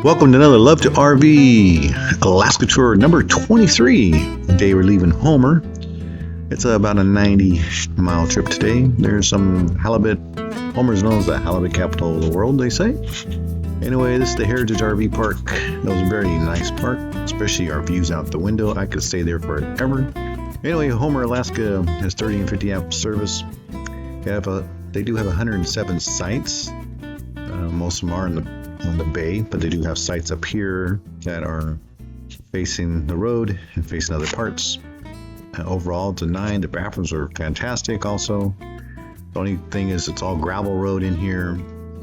Welcome to another Love to RV Alaska Tour number 23. Today we're leaving Homer. It's about a 90-mile trip today. There's some halibut. Homer's known as the halibut capital of the world, they say. Anyway, this is the Heritage RV Park. It was a very nice park, especially our views out the window. I could stay there forever. Anyway, Homer, Alaska has 30 and 50 amp service. They do have 107 sites. Most of them are on the bay, but they do have sites up here that are facing the road and facing other parts. Overall, it's a 9. The bathrooms are fantastic also. The only thing is it's all gravel road in here,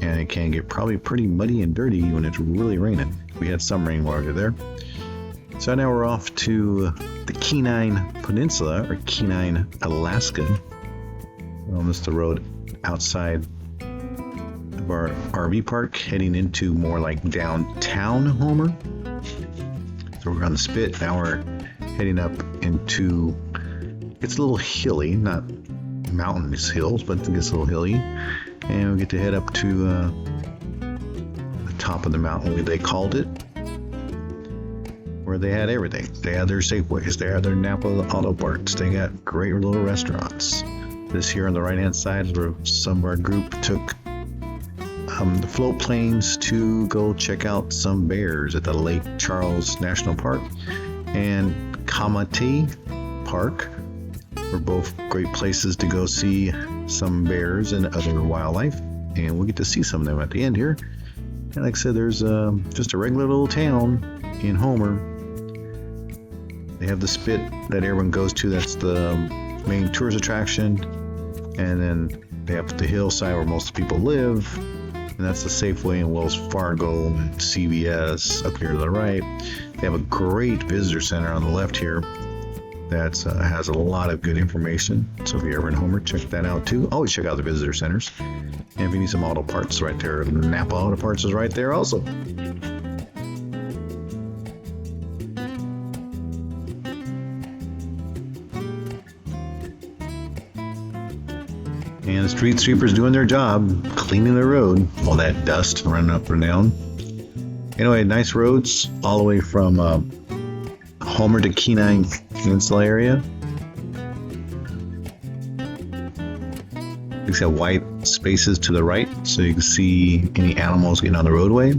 and it can get probably pretty muddy and dirty when it's really raining. We had some rainwater there. So now we're off to the Kenai Peninsula, or Kenai, Alaska. This is the road outside of our RV park, heading into more like downtown Homer. So we're on the spit. Now we're heading up into, it's a little hilly, not mountainous hills, but it gets a little hilly. And we get to head up to the top of the mountain, they called it, where they had everything. They had their Safeways, they had their Napa Auto Parts, they got great little restaurants. This here on the right hand side is where some of our group took the float planes to go check out some bears at the Lake Charles National Park and Kamate Park. Were both great places to go see some bears and other wildlife, and we'll get to see some of them at the end here. And like I said, there's just a regular little town in Homer. They have the spit that everyone goes to. That's the main tourist attraction, and then they have the hillside where most people live. And that's the Safeway and Wells Fargo and CVS up here to the right. They have a great visitor center on the left here that has a lot of good information. So if you're ever in Homer, check that out too. Always check out the visitor centers. And if you need some auto parts, right there, the Napa Auto Parts is right there also. And the street sweepers doing their job, cleaning the road, all that dust running up and down. Anyway, nice roads all the way from Homer to Kenai Peninsula area. You have white spaces to the right, so you can see any animals getting on the roadway.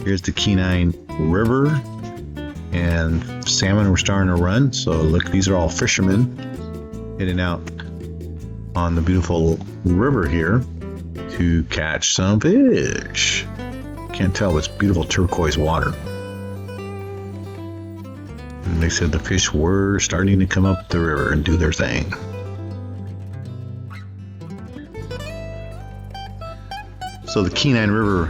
Here's the Kenai River, and salmon were starting to run. So look, these are all fishermen heading out on the beautiful river here to catch some fish. Can't tell, it's beautiful turquoise water. And they said the fish were starting to come up the river and do their thing. So the Kenai River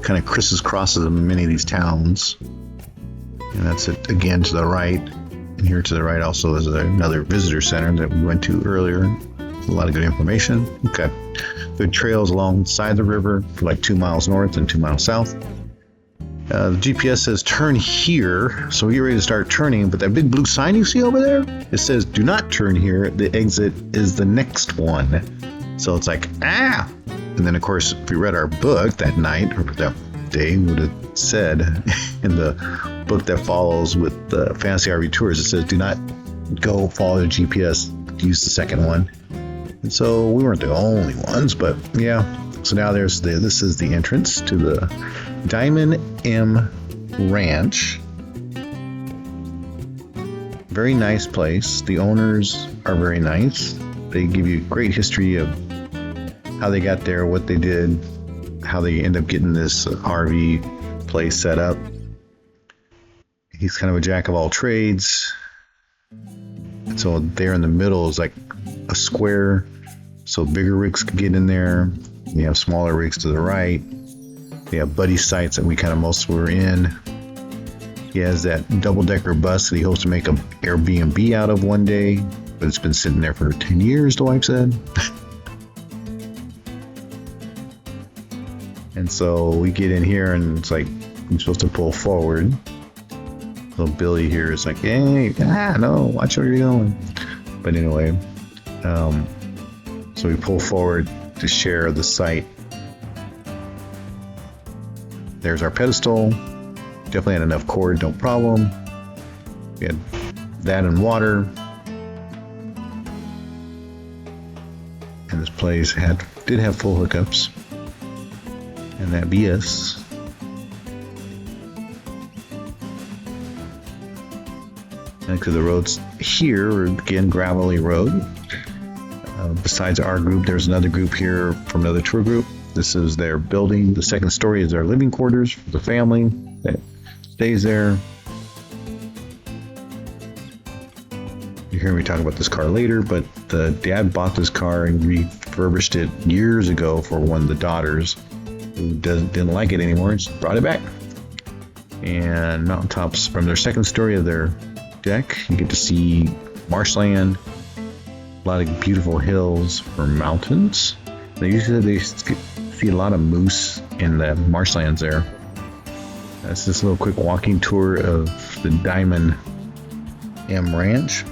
kind of crosses many of these towns. And that's it again to the right. And here to the right also is another visitor center that we went to earlier. A lot of good information. Okay. Good trails alongside the river for like 2 miles north and 2 miles south. The GPS says turn here, so we get ready to start turning, but that big blue sign you see over there, it says do not turn here, the exit is the next one. So it's like, ah! And then of course, if we read our book that night, or that day, would have said in the book that follows with the Fantasy RV Tours, it says do not go follow the GPS, use the second one. And so we weren't the only ones, but yeah. So now this is the entrance to the Diamond M Ranch. Very nice place. The owners are very nice. They give you great history of how they got there, what they did, how they end up getting this RV place set up. He's kind of a jack of all trades. And so there in the middle is like a square, so bigger rigs can get in there. You have smaller rigs to the right. They have buddy sites that we kind of most were in. He has that double-decker bus that he hopes to make an Airbnb out of one day, but it's been sitting there for 10 years, the wife said. And so we get in here and it's like I'm supposed to pull forward. Little Billy here is like, hey, no, watch where you're going. But anyway, so we pull forward to share the site. There's our pedestal. Definitely had enough cord, no problem. We had that and water. And this place did have full hookups. And that BS. Next to the roads here, again, gravelly road. Besides our group, there's another group here from another tour group. This is their building. The second story is their living quarters for the family that stays there. You hear me talk about this car later, but the dad bought this car and refurbished it years ago for one of the daughters who didn't like it anymore and just brought it back. And mountaintops from their second story of their deck, you get to see marshland, a lot of beautiful hills or mountains. They see a lot of moose in the marshlands there. That's this little quick walking tour of the Diamond M Ranch.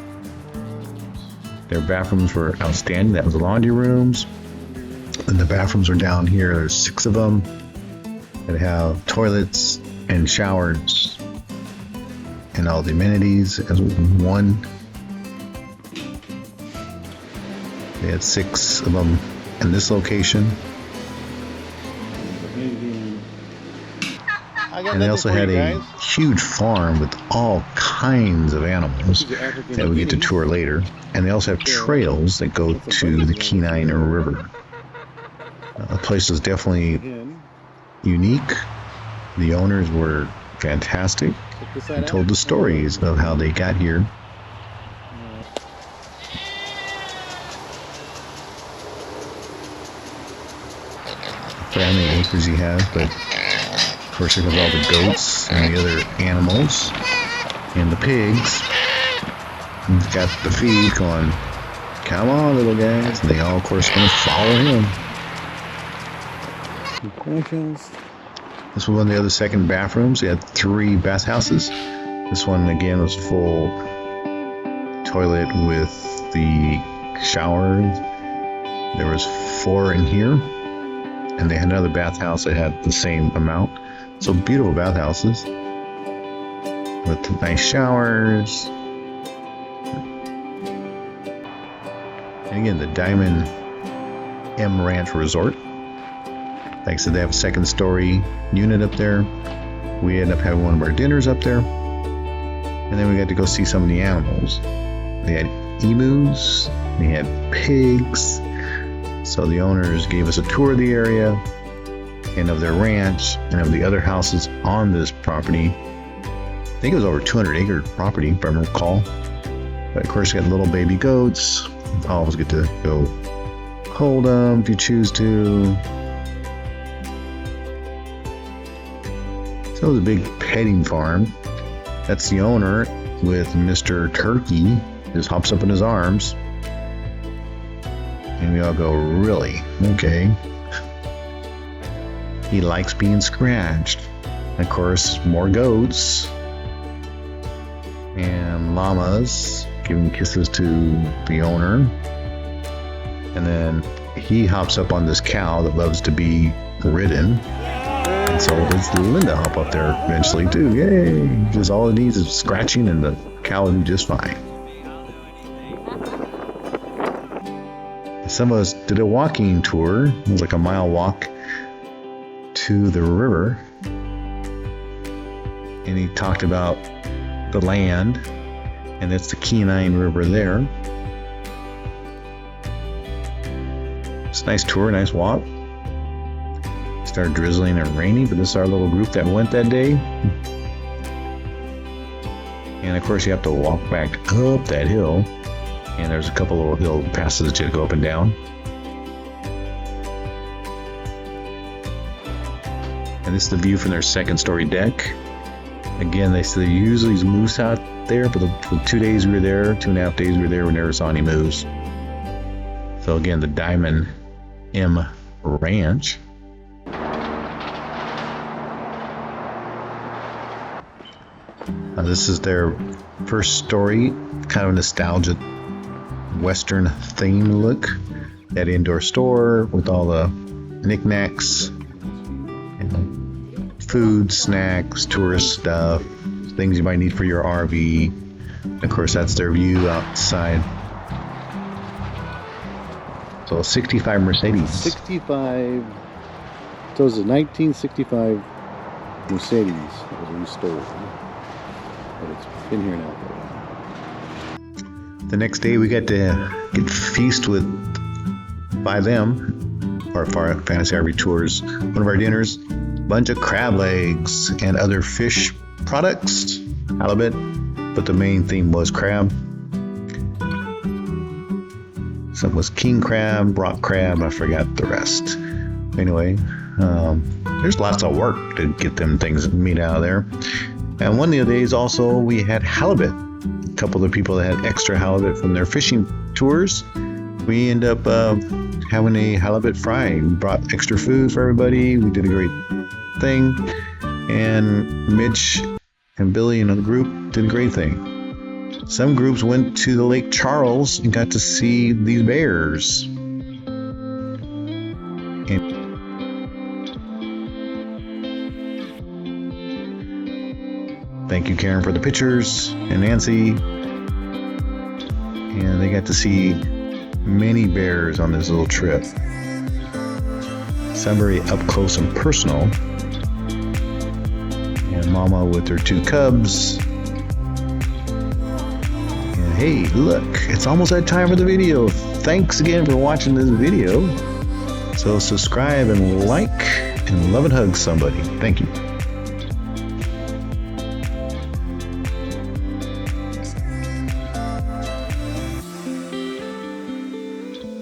Their bathrooms were outstanding. That was the laundry rooms. And the bathrooms are down here. There's 6 of them that have toilets and showers and all the amenities as one. They had 6 of them in this location. And they also had a huge farm with all kinds of animals that we get to tour later. And they also have trails that go to the Kenai River. The place is definitely unique. The owners were fantastic and told the stories of how they got here. How many acres he has, but of course here comes all the goats and the other animals and the pigs. He's got the feed going, come on little guys, and they all of course going to follow him. Questions? This was one of the other second bathrooms. They had 3 bathhouses. This one again was full toilet with the shower. There was 4 in here. And they had another bathhouse that had the same amount. So beautiful bathhouses with nice showers. And again, the Diamond M Ranch Resort. Like I said, they have a second story unit up there. We ended up having one of our dinners up there. And then we got to go see some of the animals. They had emus, they had pigs. So the owners gave us a tour of the area and of their ranch and of the other houses on this property. I think it was over 200-acre property, if I recall. But of course, you got little baby goats. You always get to go hold them if you choose to. So it was a big petting farm. That's the owner with Mr. Turkey. Just hops up in his arms. And we all go, really? Okay. He likes being scratched. And of course, more goats. And llamas giving kisses to the owner. And then he hops up on this cow that loves to be ridden. And so does Linda hop up there eventually too. Yay! Just all it needs is scratching and the cow will do just fine. Some of us did a walking tour. It was like a mile walk to the river. And he talked about the land. And that's the Kenai River there. It's a nice tour, nice walk. It started drizzling and raining, but this is our little group that went that day. And of course you have to walk back up that hill. And there's a couple of little passes that you go up and down. And this is the view from their second story deck. Again, they say usually there's moose out there, but the 2 days we were there, 2.5 days we were there, we never saw any moose. So again, the Diamond M Ranch. This is their first story, kind of a nostalgic Western theme look. That indoor store with all the knickknacks and food, snacks, tourist stuff, things you might need for your RV. Of course, that's their view outside. So a 65 Mercedes. 65. So it's a 1965 Mercedes that was restored. But it's been here now for a while. The next day we got to get feast with by them, our Fantasy RV Tours. One of our dinners, bunch of crab legs and other fish products, halibut, but the main theme was crab. Some was king crab, rock crab, I forgot the rest. Anyway, there's lots of work to get them things meat out of there. And one of the days also we had halibut. A couple of the people that had extra halibut from their fishing tours, we end up having a halibut fry. We brought extra food for everybody. We did a great thing, and Mitch and Billy and the group did a great thing. Some groups went to the Lake Charles and got to see these bears. And thank you, Karen, for the pictures, and Nancy. And they got to see many bears on this little trip. Some very up close and personal. And Mama with her 2 cubs. And hey, look, it's almost that time for the video. Thanks again for watching this video. So subscribe and like and love and hug somebody. Thank you.